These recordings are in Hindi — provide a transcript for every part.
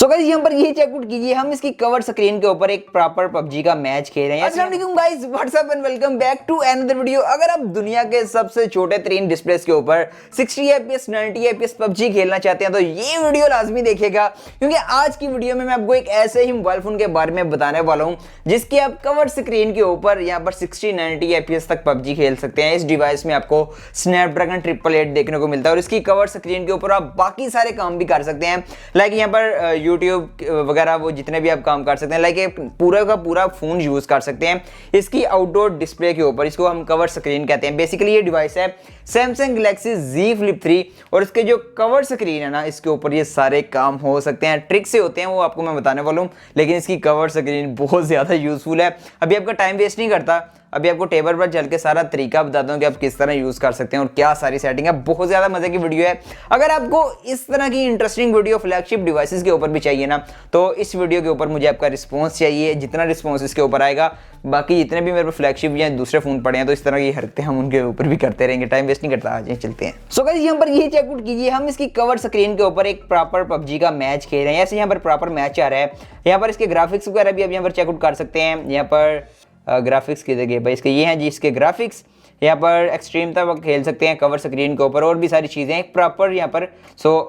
सो गाइस यहाँ पर ये चेकआउट कीजिए, हम इसकी कवर स्क्रीन के ऊपर एक प्रॉपर पबजी का मैच खेल रहे हैं। अस्सलाम वालेकुम guys, what's up and welcome back to another video. अगर आप दुनिया के सबसे छोटे तरीन डिस्प्ले के ऊपर 60 एफपीएस 90 एफपीएस पबजी खेलना चाहते हैं तो ये वीडियो लाजमी देखेगा, क्योंकि आज की वीडियो में मैं आपको एक ऐसे ही मोबाइल फोन के बारे में बताने वाला हूँ जिसकी आप कवर स्क्रीन के ऊपर यहाँ पर 60-90 एफपीएस तक पबजी खेल सकते हैं। इस डिवाइस में आपको स्नैपड्रैगन 888 देखने को मिलता है और इसकी कवर स्क्रीन के ऊपर आप बाकी सारे काम भी कर सकते हैं, लाइक यहाँ पर यूट्यूब वगैरह वो जितने भी आप काम कर सकते हैं, लाइक एक पूरा का पूरा फोन यूज कर सकते हैं इसकी आउटडोर डिस्प्ले के ऊपर। इसको हम कवर स्क्रीन कहते हैं। बेसिकली ये डिवाइस है सैमसंग गैलेक्सी Z Flip 3 और इसके जो कवर स्क्रीन है ना, इसके ऊपर ये सारे काम हो सकते हैं। ट्रिक से होते हैं वो आपको मैं बताने वाला हूँ, लेकिन इसकी कवर स्क्रीन बहुत ज्यादा यूजफुल है। अभी आपका टाइम वेस्ट नहीं करता, अभी आपको टेबल पर चल के सारा तरीका बताता हूँ कि आप किस तरह यूज कर सकते हैं और क्या सारी सेटिंग है। बहुत ज्यादा मजे की वीडियो है। अगर आपको इस तरह की इंटरेस्टिंग वीडियो फ्लैगशिप डिवाइसेस के ऊपर भी चाहिए ना, तो इस वीडियो के ऊपर मुझे आपका रिस्पॉन्स चाहिए। जितना रिस्पॉन्स इसके ऊपर आएगा, बाकी जितने भी मेरे फ्लैगशिप या दूसरे फोन पड़े हैं तो इस तरह की हरकतें हम उनके ऊपर भी करते रहेंगे। टाइम वेस्ट नहीं करता, आ जाए चलते हैं। सो गाइस यहाँ पर ये चेकआउट कीजिए, हम इसकी कवर स्क्रीन के ऊपर एक प्रॉपर पबजी का मैच खेल रहे हैं। ऐसे यहाँ पर प्रॉपर मैच आ रहा है। यहाँ पर इसके ग्राफिक्स वगैरह भी आप यहाँ पर चेकआउट कर सकते हैं। यहाँ पर ग्राफिक्स की जगह भाई इसके ये हैं जी, इसके ग्राफिक्स यहाँ पर एक्सट्रीम तक खेल सकते हैं कवर स्क्रीन के ऊपर, और भी सारी चीज़ें एक प्रॉपर यहाँ पर।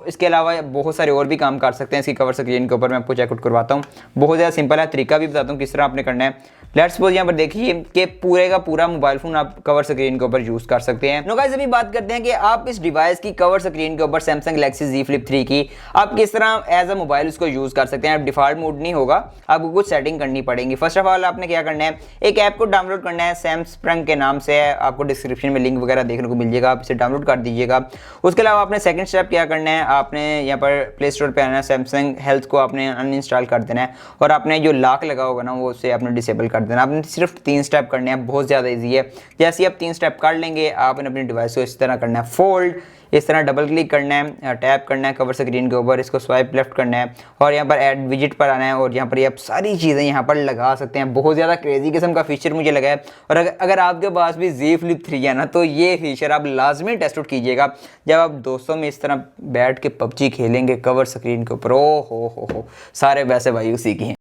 इसके अलावा बहुत सारे और भी काम कर सकते हैं इसकी कवर स्क्रीन के ऊपर। मैं आपको चेकआउट करवाता हूँ, बहुत ज़्यादा सिंपल है, तरीका भी बताता हूँ किस तरह आपने करना है। लेट्स सपोज यहाँ पर देखिए कि पूरे का पूरा मोबाइल फोन आप कवर स्क्रीन के ऊपर यूज कर सकते हैं। नो गाइस, अभी बात करते हैं कि आप इस डिवाइस की कवर स्क्रीन के ऊपर सैमसंग गैलेक्सी Z Flip 3 की आप किस तरह एज अ मोबाइल उसको यूज कर सकते हैं। आप डिफॉल्ट मोड नहीं होगा, आपको कुछ सेटिंग करनी पड़ेगी। फर्स्ट ऑफ ऑल आपने क्या करना है, एक ऐप को डाउनलोड करना है, सैमसंग के नाम से है, आपको डिस्क्रिप्शन में लिंक वगैरह देखने को मिल जाएगा, आप इसे डाउनलोड कर दीजिएगा। उसके अलावा आपने सेकंड स्टेप क्या करना है, आपने यहाँ पर प्ले स्टोर पे आना है, सैमसंग हेल्थ को आपने अनइंस्टॉल कर देना है और आपने जो लॉक लगा होगा ना वो उसे आपने डिसेबल कर देना। आपने सिर्फ 3 स्टेप करने हैं, बहुत ज़्यादा इजी है। जैसे ही आप 3 स्टेप कर लेंगे, आपने अपने डिवाइस को इस तरह करना है फोल्ड, इस तरह डबल क्लिक करना है, टैप करना है कवर स्क्रीन के ऊपर, इसको स्वाइप लेफ्ट करना है और यहाँ पर ऐड विजिट पर आना है और यहाँ पर आप सारी चीज़ें यहाँ पर लगा सकते हैं। बहुत ज़्यादा क्रेजी किस्म का फीचर मुझे लगा है। और अगर आपके पास भी Z Flip 3 है ना, तो ये फीचर आप लाजमी टेस्ट आउट कीजिएगा जब आप दोस्तों में इस तरह बैठ के पबजी खेलेंगे कवर स्क्रीन के ऊपर। ओ हो सारे वैसे भाई उसी की हैं।